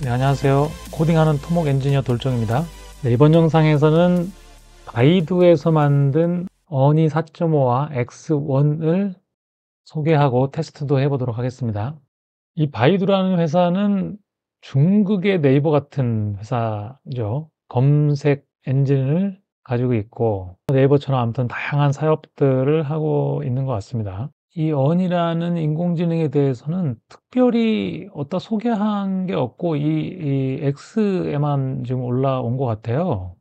네, 안녕하세요. 코딩하는 토목 엔지니어 돌정입니다. 네, 이번 영상에서는 바이두에서 만든 어니 4.5와 X1을 소개하고 테스트도 해보도록 하겠습니다. 이 바이두라는 회사는 중국의 네이버 같은 회사죠. 검색 엔진을 가지고 있고 네이버처럼 아무튼 다양한 사업들을 하고 있는 것 같습니다. 이 언이라는 인공지능에 대해서는 특별히 어디다 소개한 게 없고 이 X에만 지금 올라온 것 같아요.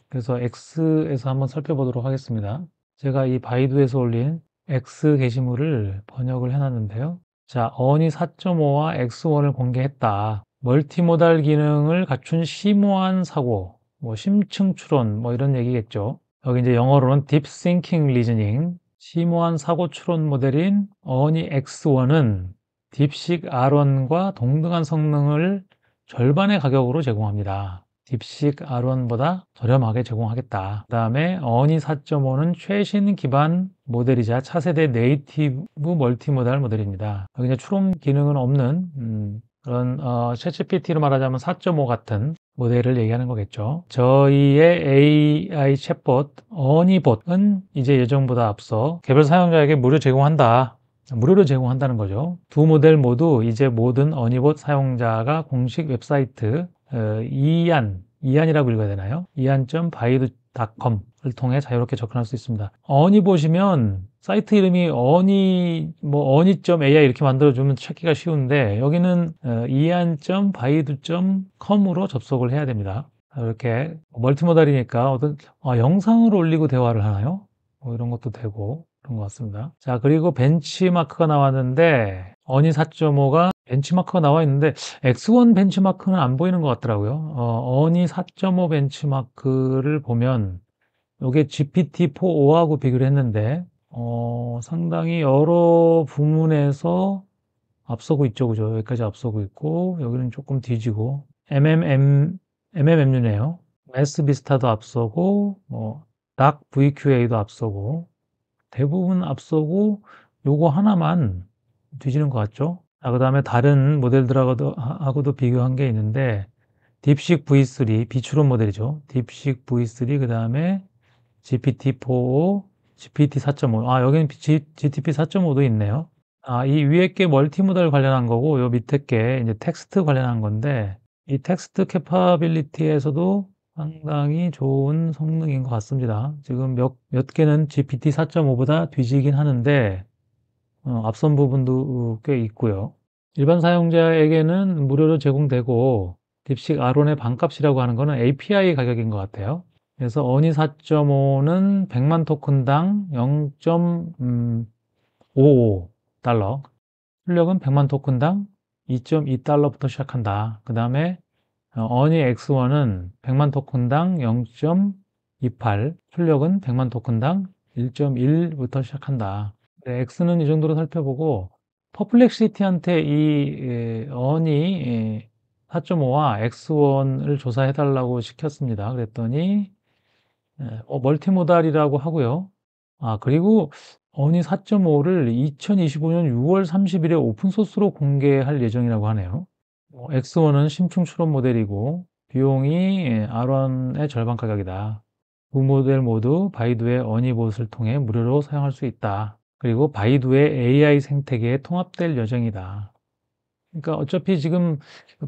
그래서 X에서 한번 살펴보도록 하겠습니다. 제가 이 바이두에서 올린 X 게시물을 번역을 해놨는데요. 자, 언이 4.5와 X1을 공개했다. 멀티모달 기능을 갖춘 심오한 사고, 심층 추론, 이런 얘기겠죠. 여기 이제 영어로는 Deep Thinking Reasoning, 심오한 사고 추론 모델인 어니 X1은 딥식 R1과 동등한 성능을 절반의 가격으로 제공합니다. 딥식 R1보다 저렴하게 제공하겠다. 그 다음에 어니 4.5는 최신 기반 모델이자 차세대 네이티브 멀티모달 모델입니다. 여기 이제 추론 기능은 없는 그런 챗GPT로 말하자면 4.5 같은 모델을 얘기하는 거겠죠. 저희의 AI 챗봇 어니봇은 이제 예정보다 앞서 개별 사용자에게 무료로 제공한다는 거죠. 두 모델 모두 이제 모든 어니봇 사용자가 공식 웨브사이트 이안이라고 읽어야 되나요? ian.baidu.com을 통해 자유롭게 접근할 수 있습니다. 어니 보시면 사이트 이름이 어니.ai 이렇게 만들어주면 찾기가 쉬운데 여기는 ian.baidu.com으로 접속을 해야 됩니다. 이렇게 멀티모달이니까 영상을 올리고 대화를 하나요? 이런 것도 되고 그런 것 같습니다. 자, 그리고 벤치마크가 나왔는데 어니 4.5가 벤치마크가 나와 있는데 X1 벤치마크는 안 보이는 것 같더라고요. 어니 4.5 벤치마크를 보면 이게 GPT-4.5하고 비교를 했는데 상당히 여러 부문에서 앞서고 있죠. 그죠? 여기까지 앞서고 있고 여기는 조금 뒤지고 MMMU네요. 매스 비스타도 앞서고 락 VQA도 앞서고 대부분 앞서고 요거 하나만 뒤지는 것 같죠? 그 다음에 다른 모델들하고도 비교한 게 있는데 딥식 V3 비추론 모델이죠. 딥식 V3 그 다음에 GPT-4, GPT 4.5. 여기는 GTP 4.5도 있네요. 이 위에 게 멀티모달 관련한 거고 요 밑에 게 이제 텍스트 관련한 건데 이 텍스트 캐파빌리티에서도 상당히 좋은 성능인 것 같습니다. 지금 몇 개는 GPT 4.5보다 뒤지긴 하는데 앞선 부분도 꽤 있고요. 일반 사용자에게는 무료로 제공되고 딥식 R1의 반값이라고 하는 거는 API 가격인 것 같아요. 그래서 어니 4.5는 100만 토큰당 0.55달러, 출력은 100만 토큰당 2.2달러부터 시작한다. 그 다음에 어니 X1은 100만 토큰당 0.28, 출력은 100만 토큰당 1.1부터 시작한다. 네, X는 이 정도로 살펴보고 퍼플렉시티한테 이 어니 4.5와 X1을 조사해달라고 시켰습니다. 그랬더니 멀티모달이라고 하고요. 그리고 어니 4.5를 2025년 6월 30일에 오픈소스로 공개할 예정이라고 하네요. X1은 심층 추론 모델이고 비용이 R1의 절반 가격이다. 두 모델 모두 바이두의 어니봇을 통해 무료로 사용할 수 있다. 그리고 바이두의 AI 생태계에 통합될 예정이다. 그러니까 어차피 지금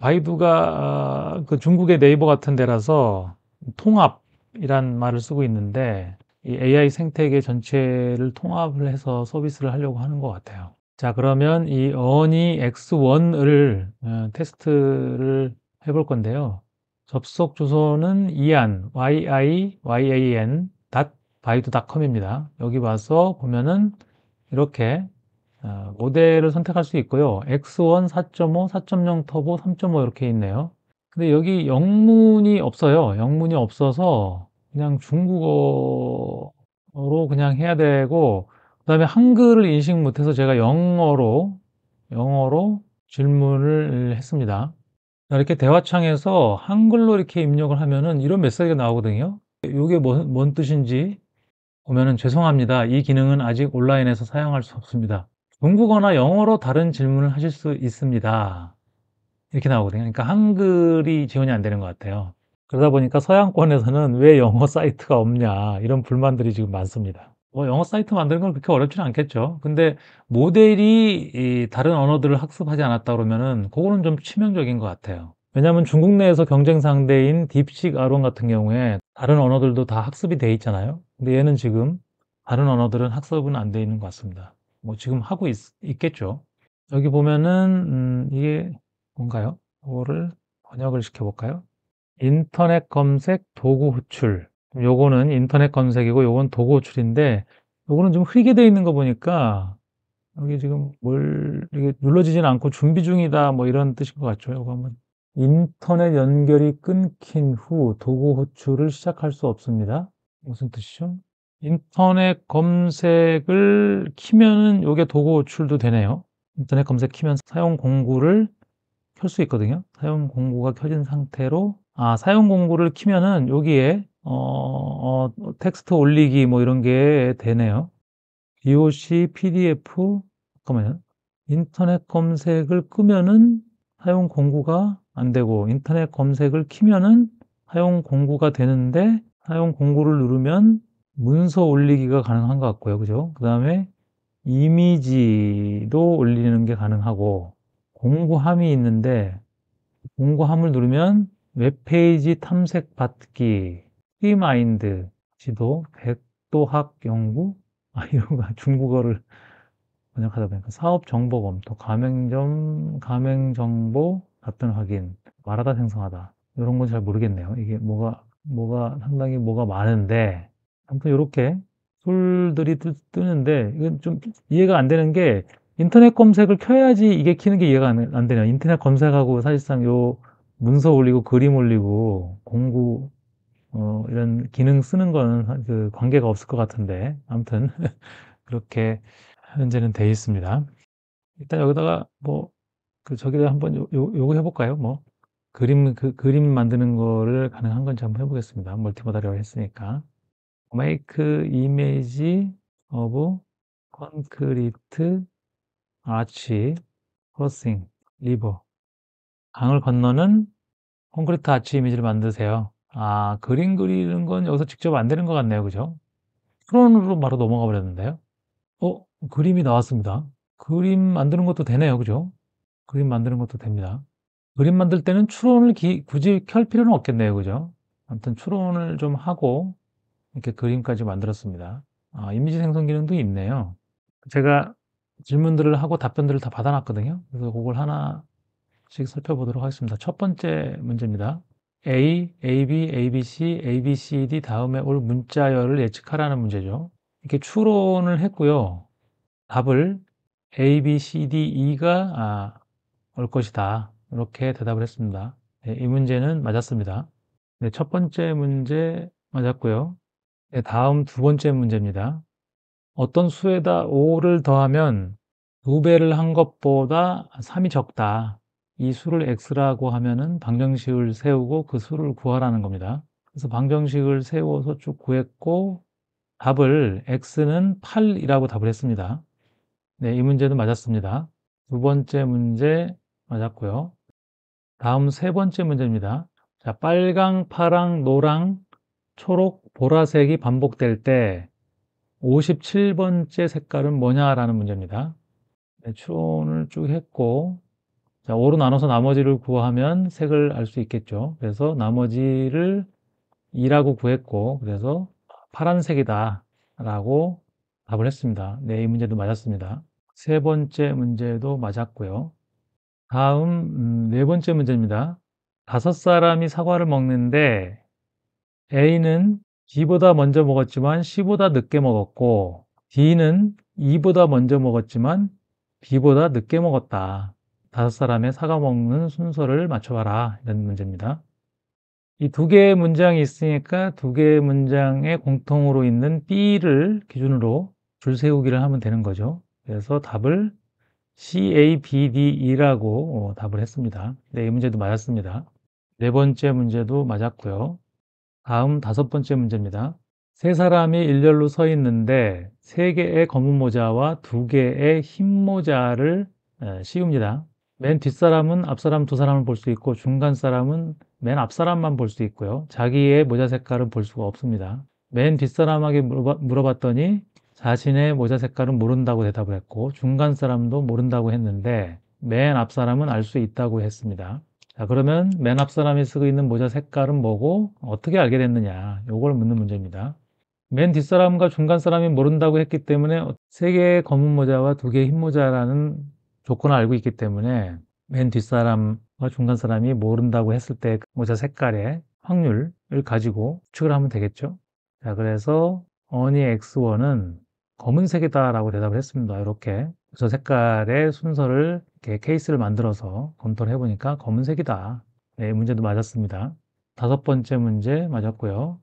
바이두가 그 중국의 네이버 같은 데라서 통합이란 말을 쓰고 있는데 이 AI 생태계 전체를 통합을 해서 서비스를 하려고 하는 것 같아요. 자, 그러면 이 어니 X1을 테스트를 해볼 건데요. 접속 주소는 yan.baidu.com입니다. 여기 와서 보면은 이렇게 모델을 선택할 수 있고요. X1, 4.5, 4.0 터보, 3.5 이렇게 있네요. 근데 여기 영문이 없어요. 영문이 없어서 그냥 중국어로 그냥 해야 되고 그다음에 한글을 인식 못해서 제가 영어로 질문을 했습니다. 이렇게 대화창에서 한글로 이렇게 입력을 하면은 이런 메시지가 나오거든요. 이게 뭔 뜻인지 보면은 죄송합니다. 이 기능은 아직 온라인에서 사용할 수 없습니다. 중국어나 영어로 다른 질문을 하실 수 있습니다. 이렇게 나오거든요. 그러니까 한글이 지원이 안 되는 것 같아요. 그러다 보니까 서양권에서는 "왜 영어 사이트가 없냐." 이런 불만들이 지금 많습니다. 뭐 영어 사이트 만드는 건 그렇게 어렵지는 않겠죠. 근데 모델이 이 다른 언어들을 학습하지 않았다 그러면은 고거는 좀 치명적인 것 같아요. 왜냐하면 중국 내에서 경쟁 상대인 딥식 아론 같은 경우에 다른 언어들도 다 학습이 돼 있잖아요. 근데 얘는 지금 다른 언어들은 학습은 안 돼 있는 것 같습니다. 뭐 지금 하고 있겠죠. 여기 보면은 이게 뭔가요? 이거를 번역을 시켜 볼까요? 인터넷 검색 도구 호출. 요거는 인터넷 검색이고 요건 도구 호출인데 요거는 좀 흐리게 되어 있는 거 보니까 여기 지금 뭘 이게 눌러지진 않고 준비 중이다 뭐 이런 뜻인 것 같죠. 요거 한번 인터넷 연결이 끊긴 후 도구 호출을 시작할 수 없습니다. 무슨 뜻이죠? 인터넷 검색을 키면은 요게 도구 호출도 되네요. 인터넷 검색 키면 사용 공구를 켤 수 있거든요. 사용 공구가 켜진 상태로 사용 공구를 키면은 여기에 텍스트 올리기 뭐 이런 게 되네요. doc, pdf 잠깐만요. 인터넷 검색을 끄면은 사용 공구가 안 되고 인터넷 검색을 키면은 사용 공구가 되는데 사용 공구를 누르면 문서 올리기가 가능한 것 같고요. 그죠? 그다음에 이미지도 올리는 게 가능하고 공구함이 있는데 공구함을 누르면 웹페이지 탐색 받기, 프리마인드, 지도, 백도학 연구, 이런 거 중국어를 번역하다 보니까 사업 정보 검토, 가맹 정보 답변 확인, 말하다 생성하다. 이런 건 잘 모르겠네요. 이게 뭐가 상당히 뭐가 많은데 아무튼 요렇게 툴들이 뜨는데 이건 좀 이해가 안 되는 게 인터넷 검색을 켜야지 이게 키는 게 이해가 안 되네요. 인터넷 검색하고 사실상 요 문서 올리고 그림 올리고 공구 이런 기능 쓰는 거는 그 관계가 없을 것 같은데 아무튼 그렇게 현재는 돼 있습니다. 일단 여기다가 뭐 저기다 한번 요거 해볼까요? 뭐 그림 만드는 거를 가능한 건지 한번 해보겠습니다. 멀티모달이라고 했으니까 make image of concrete arch crossing river 강을 건너는 콘크리트 아치 이미지를 만드세요. 그림 그리는 건 여기서 직접 안 되는 것 같네요. 그죠? 프론으로 바로 넘어가 버렸는데요. 그림이 나왔습니다. 그림 만드는 것도 되네요. 그죠? 그림 만드는 것도 됩니다. 그림 만들 때는 추론을 굳이 켤 필요는 없겠네요. 그죠? 아무튼 추론을 좀 하고 이렇게 그림까지 만들었습니다. 이미지 생성 기능도 있네요. 제가 질문들을 하고 답변들을 다 받아놨거든요. 그래서 그걸 하나씩 살펴보도록 하겠습니다. 첫 번째 문제입니다. A, AB, ABC, ABCD 다음에 올 문자열을 예측하라는 문제죠. 이렇게 추론을 했고요. 답을 A, B, C, D, E가 올 것이다. 이렇게 대답을 했습니다. 네, 이 문제는 맞았습니다. 네, 첫 번째 문제 맞았고요. 네, 다음 두 번째 문제입니다. 어떤 수에다 5를 더하면 2배를 한 것보다 3이 적다. 이 수를 x라고 하면은 방정식을 세우고 그 수를 구하라는 겁니다. 그래서 방정식을 세워서 쭉 구했고 답을 x는 8이라고 답을 했습니다. 네, 이 문제도 맞았습니다. 두 번째 문제 맞았고요. 다음 세 번째 문제입니다. 자, 빨강, 파랑, 노랑, 초록, 보라색이 반복될 때 57번째 색깔은 뭐냐라는 문제입니다. 네, 추론을 쭉 했고 자, 5로 나눠서 나머지를 구하면 색을 알 수 있겠죠. 그래서 나머지를 2라고 구했고 그래서 파란색이다 라고 답을 했습니다. 네, 이 문제도 맞았습니다. 세 번째 문제도 맞았고요. 다음 네 번째 문제입니다. 5사람이 사과를 먹는데 A는 B보다 먼저 먹었지만 C보다 늦게 먹었고 D는 E보다 먼저 먹었지만 B보다 늦게 먹었다. 5사람의 사과 먹는 순서를 맞춰봐라. 이런 문제입니다. 이 두 개의 문장이 있으니까 두 개의 문장에 공통으로 있는 B를 기준으로 줄 세우기를 하면 되는 거죠. 그래서 답을 CABDE라고 답을 했습니다. 네, 이 문제도 맞았습니다. 네 번째 문제도 맞았고요. 다음 다섯 번째 문제입니다. 세 사람이 일렬로 서 있는데 세 개의 검은 모자와 두 개의 흰 모자를 씌웁니다. 맨 뒷사람은 앞사람 두 사람을 볼 수 있고 중간 사람은 맨 앞사람만 볼 수 있고요. 자기의 모자 색깔은 볼 수가 없습니다. 맨 뒷사람에게 물어봤더니 자신의 모자 색깔은 모른다고 대답을 했고 중간 사람도 모른다고 했는데 맨 앞사람은 알 수 있다고 했습니다. 자, 그러면 맨 앞사람이 쓰고 있는 모자 색깔은 뭐고 어떻게 알게 됐느냐, 요걸 묻는 문제입니다. 맨 뒷사람과 중간 사람이 모른다고 했기 때문에 3개의 검은 모자와 2개의 흰 모자라는 조건을 알고 있기 때문에 맨 뒷사람과 중간 사람이 모른다고 했을 때 모자 색깔의 확률을 가지고 추측을 하면 되겠죠. 자, 그래서 어니 X1은 검은색이다 라고 대답을 했습니다. 이렇게 모자 색깔의 순서를 이렇게 케이스를 만들어서 검토를 해보니까 검은색이다. 네, 문제도 맞았습니다. 5번째 문제 맞았고요.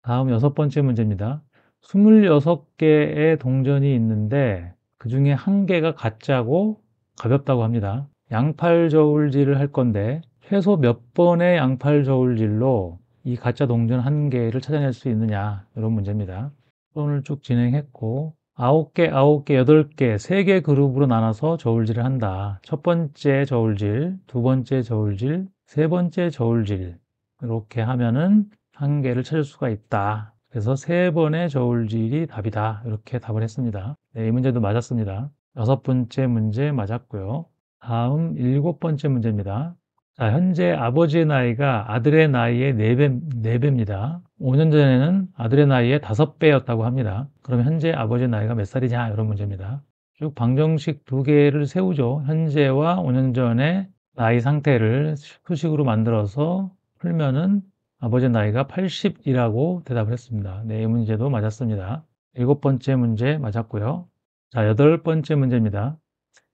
다음 6번째 문제입니다. 26개의 동전이 있는데 그 중에 1개가 가짜고 가볍다고 합니다. 양팔 저울질을 할 건데 최소 몇 번의 양팔 저울질로 이 가짜 동전 1개를 찾아낼 수 있느냐, 이런 문제입니다. 오늘 쭉 진행했고 9개, 9개, 8개, 3개 그룹으로 나눠서 저울질을 한다. 첫 번째 저울질, 두 번째 저울질, 세 번째 저울질, 이렇게 하면은 1개를 찾을 수가 있다. 그래서 3번의 저울질이 답이다. 이렇게 답을 했습니다. 네, 이 문제도 맞았습니다. 6번째 문제 맞았고요. 다음 7번째 문제입니다. 자, 현재 아버지의 나이가 아들의 나이의 4배입니다. 5년 전에는 아들의 나이의 5배였다고 합니다. 그럼 현재 아버지의 나이가 몇 살이냐, 이런 문제입니다. 쭉 방정식 2개를 세우죠. 현재와 5년 전의 나이 상태를 수식으로 만들어서 풀면은 아버지의 나이가 80이라고 대답을 했습니다. 네, 이 문제도 맞았습니다. 7번째 문제 맞았고요. 자, 8번째 문제입니다.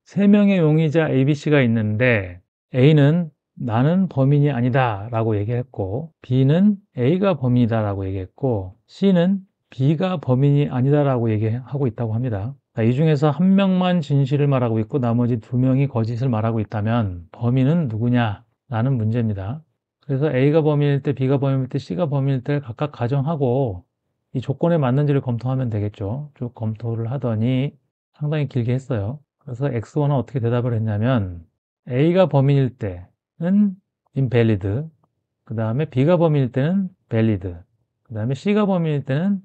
3명의 용의자 ABC가 있는데 A는 나는 범인이 아니다 라고 얘기했고, B는 A가 범인이다 라고 얘기했고, C는 B가 범인이 아니다 라고 얘기하고 있다고 합니다. 자, 이 중에서 1명만 진실을 말하고 있고 나머지 2명이 거짓을 말하고 있다면 범인은 누구냐 라는 문제입니다. 그래서 A가 범인일 때, B가 범인일 때, C가 범인일 때 각각 가정하고 이 조건에 맞는지를 검토하면 되겠죠. 쭉 검토를 하더니 상당히 길게 했어요. 그래서 X1은 어떻게 대답을 했냐면 A가 범인일 때는 invalid, 그 다음에 B가 범인일 때는 valid, 그 다음에 C가 범인일 때는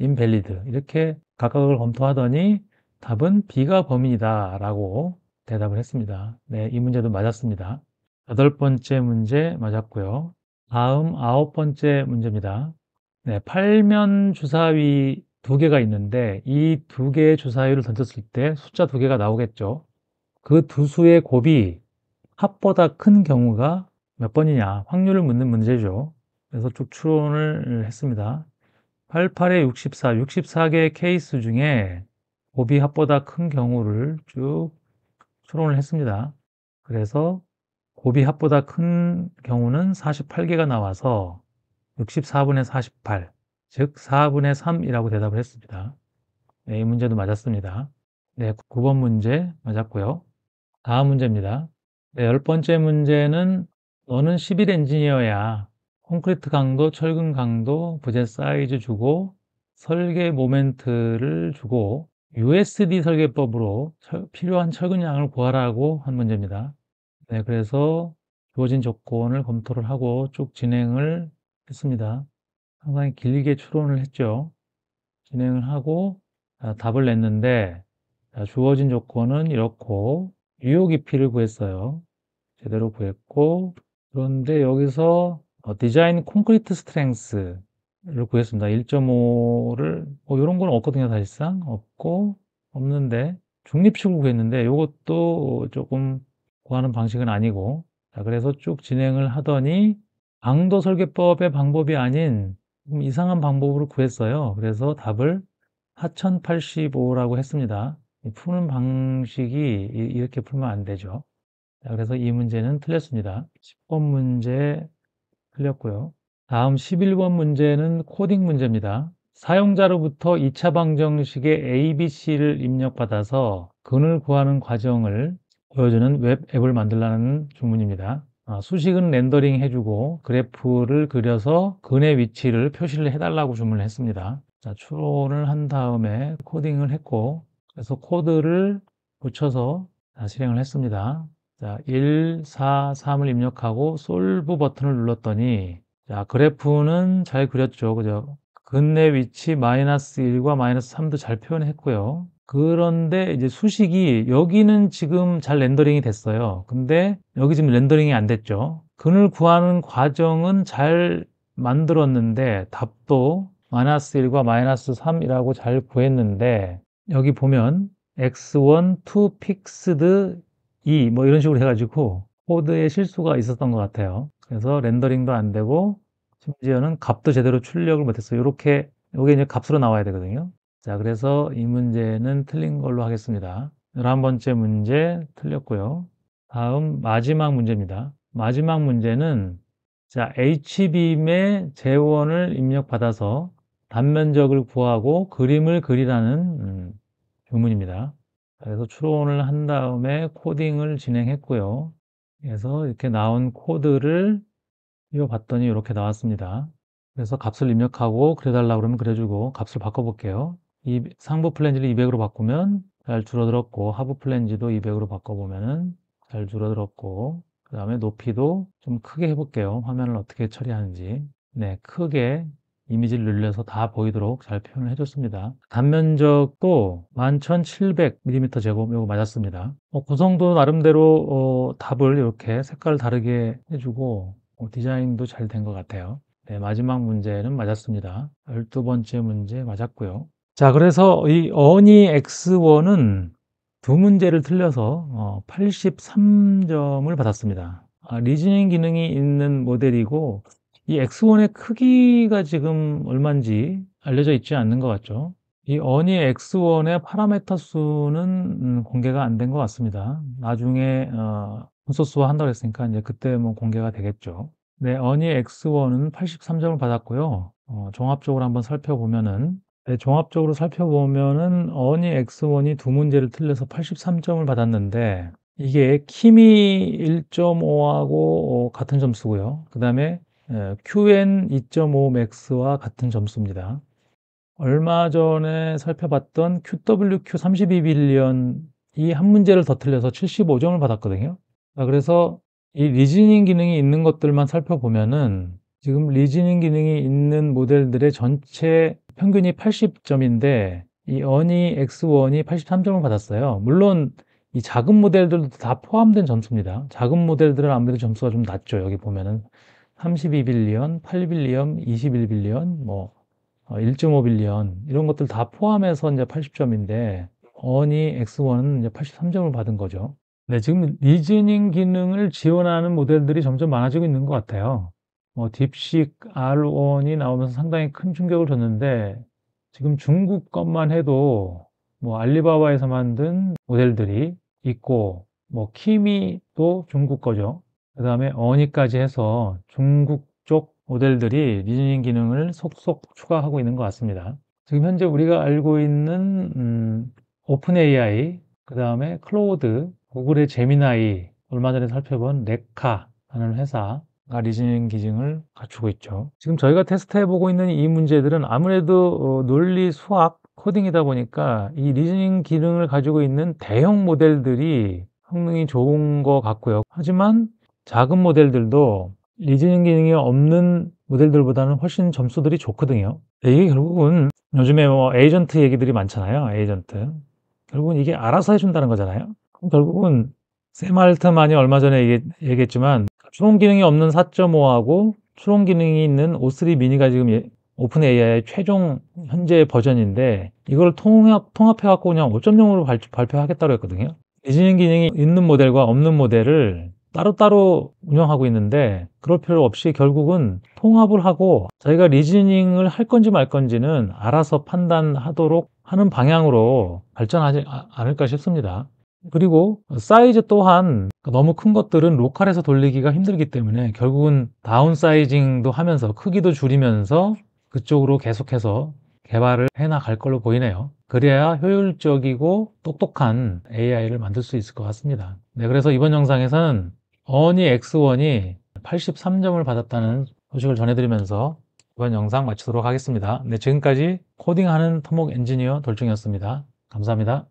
invalid, 이렇게 각각을 검토하더니 답은 B가 범인이다 라고 대답을 했습니다. 네, 이 문제도 맞았습니다. 8번째 문제 맞았고요. 다음 9번째 문제입니다. 네, 팔면 주사위 2개가 있는데 이 2개의 주사위를 던졌을 때 숫자 2개가 나오겠죠. 그 두 수의 곱이 합보다 큰 경우가 몇 번이냐, 확률을 묻는 문제죠. 그래서 쭉 추론을 했습니다. 88에 64, 64개의 케이스 중에 곱이 합보다 큰 경우를 쭉 추론을 했습니다. 그래서 곱이 합보다 큰 경우는 48개가 나와서 64분의 48, 즉 4분의 3이라고 대답을 했습니다. 네, 이 문제도 맞았습니다. 네, 9번 문제 맞았고요. 다음 문제입니다. 네, 10번째 문제는 너는 시빌 엔지니어야. 콘크리트 강도, 철근 강도, 부재 사이즈 주고 설계 모멘트를 주고 USD 설계법으로 필요한 철근 양을 구하라고 한 문제입니다. 네, 그래서 주어진 조건을 검토를 하고 쭉 진행을 했습니다. 상당히 길게 추론을 했죠. 진행을 하고 답을 냈는데, 주어진 조건은 이렇고 유효 깊이를 구했어요. 제대로 구했고, 그런데 여기서 디자인 콘크리트 스트렝스를 구했습니다. 1.5를 이런 건 없거든요. 사실상 없고, 없는데 중립축을 구했는데 이것도 조금 구하는 방식은 아니고, 자, 그래서 쭉 진행을 하더니 강도 설계법의 방법이 아닌 좀 이상한 방법으로 구했어요. 그래서 답을 4085라고 했습니다. 푸는 방식이 이렇게 풀면 안 되죠. 자, 그래서 이 문제는 틀렸습니다. 10번 문제 틀렸고요. 다음 11번 문제는 코딩 문제입니다. 사용자로부터 2차 방정식의 ABC를 입력받아서 근을 구하는 과정을 보여주는 웹 앱을 만들라는 주문입니다. 수식은 렌더링 해주고 그래프를 그려서 근의 위치를 표시를 해달라고 주문을 했습니다. 자, 추론을 한 다음에 코딩을 했고, 그래서 코드를 붙여서 실행을 했습니다. 자, 1, 4, 3을 입력하고 솔브 버튼을 눌렀더니 자, 그래프는 잘 그렸죠. 그죠? 근내 위치 -1과 -3도 잘 표현했고요. 그런데 이제 수식이 여기는 지금 잘 렌더링이 됐어요. 근데 여기 지금 렌더링이 안 됐죠. 근을 구하는 과정은 잘 만들었는데 답도 -1과 -3이라고 잘 구했는데 여기 보면 x1 to fixed 2 뭐 이런 식으로 해가지고 코드에 실수가 있었던 것 같아요. 그래서 렌더링도 안 되고 심지어는 값도 제대로 출력을 못했어요. 이렇게 이게 이제 값으로 나와야 되거든요. 자, 그래서 이 문제는 틀린 걸로 하겠습니다. 11번째 문제 틀렸고요. 다음 마지막 문제입니다. 마지막 문제는 자, H빔의 재원을 입력받아서 단면적을 구하고 그림을 그리라는 주문입니다. 그래서 추론을 한 다음에 코딩을 진행했고요. 그래서 이렇게 나온 코드를 띄워봤더니 이렇게 나왔습니다. 그래서 값을 입력하고 그려달라고 그러면 그려주고 값을 바꿔볼게요. 이 상부 플랜지를 200으로 바꾸면 잘 줄어들었고 하부 플랜지도 200으로 바꿔보면 잘 줄어들었고 그 다음에 높이도 좀 크게 해볼게요. 화면을 어떻게 처리하는지. 네, 크게 이미지를 늘려서 다 보이도록 잘 표현을 해줬습니다. 단면적도 11,700mm 제곱 이거 맞았습니다. 구성도 나름대로 답을 이렇게 색깔 다르게 해주고 디자인도 잘 된 것 같아요. 네, 마지막 문제는 맞았습니다. 12번째 문제 맞았고요. 자, 그래서 이 어니 X1은 두 문제를 틀려서 83점을 받았습니다. 리즈닝 기능이 있는 모델이고 이 X1의 크기가 지금 얼마인지 알려져 있지 않는 것 같죠. 이 어니 X1의 파라메터 수는 공개가 안 된 것 같습니다. 나중에 콘소스화 한다고 했으니까 이제 그때 뭐 공개가 되겠죠. 네, 어니 X1은 83점을 받았고요. 종합적으로 한번 살펴보면은 네, 종합적으로 살펴보면은 어니 X1이 두 문제를 틀려서 83점을 받았는데 이게 키미 1.5하고 같은 점수고요. 그 다음에 QN 2.5 맥스와 같은 점수입니다. 얼마 전에 살펴봤던 QWQ 32빌리언이 한 문제를 더 틀려서 75점을 받았거든요. 그래서 이 리즈닝 기능이 있는 것들만 살펴보면은 지금 리즈닝 기능이 있는 모델들의 전체 평균이 80점인데 이 어니 X1이 83점을 받았어요. 물론 이 작은 모델들도 다 포함된 점수입니다. 작은 모델들은 아무래도 점수가 좀 낮죠. 여기 보면은 32빌리언, 8빌리언, 21빌리언, 뭐 1.5빌리언 이런 것들 다 포함해서 이제 80점인데 어니 X1은 이제 83점을 받은 거죠. 네, 지금 리즈닝 기능을 지원하는 모델들이 점점 많아지고 있는 것 같아요. 딥식 R1이 나오면서 상당히 큰 충격을 줬는데 지금 중국 것만 해도 뭐 알리바바에서 만든 모델들이 있고 뭐 키미도 중국 거죠. 그 다음에 어니까지 해서 중국 쪽 모델들이 리즈닝 기능을 속속 추가하고 있는 것 같습니다. 지금 현재 우리가 알고 있는 오픈 AI, 그 다음에 클로우드, 구글의 제미나이, 얼마 전에 살펴본 레카라는 회사가 리즈닝 기능을 갖추고 있죠. 지금 저희가 테스트해보고 있는 이 문제들은 아무래도 논리, 수학, 코딩이다 보니까 이 리즈닝 기능을 가지고 있는 대형 모델들이 성능이 좋은 것 같고요. 하지만 작은 모델들도 리즈닝 기능이 없는 모델들보다는 훨씬 점수들이 좋거든요. 이게 결국은 요즘에 뭐 에이전트 얘기들이 많잖아요. 에이전트. 결국은 이게 알아서 해준다는 거잖아요. 그럼 결국은 샘 알트만이 얼마 전에 얘기했지만 추론 기능이 없는 4.5하고 추론 기능이 있는 O3 미니가 지금 오픈 AI의 최종 현재 버전인데 이걸 통합해갖고 그냥 5.0으로 발표하겠다고 했거든요. 리즈닝 기능이 있는 모델과 없는 모델을 따로따로 운영하고 있는데 그럴 필요 없이 결국은 통합을 하고 저희가 리즈닝을 할 건지 말 건지는 알아서 판단하도록 하는 방향으로 발전하지 않을까 싶습니다. 그리고 사이즈 또한 너무 큰 것들은 로컬에서 돌리기가 힘들기 때문에 결국은 다운사이징도 하면서 크기도 줄이면서 그쪽으로 계속해서 개발을 해나갈 걸로 보이네요. 그래야 효율적이고 똑똑한 AI를 만들 수 있을 것 같습니다. 네, 그래서 이번 영상에서는 어니 X1이 83점을 받았다는 소식을 전해드리면서 이번 영상 마치도록 하겠습니다. 네, 지금까지 코딩하는 토목 엔지니어 돌정이었습니다. 감사합니다.